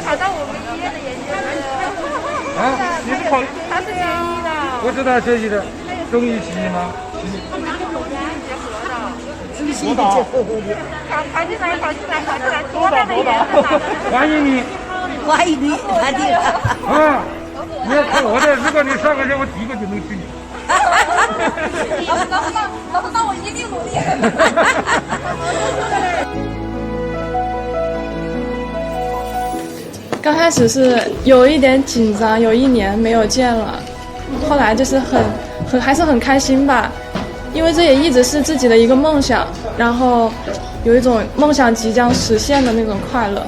考到我们医院的研究生。啊，你是考？他是学医的。我知道学习的，中医西医吗？结合的。考进来，多大的园子？欢迎你。欢迎你，欢迎你。啊，你要考我的，如果你上个线，我第一个就能去你。那我一定努力。刚开始是有一点紧张，有1年没有见了，后来就是还是很开心吧，因为这也一直是自己的一个梦想，然后有一种梦想即将实现的那种快乐。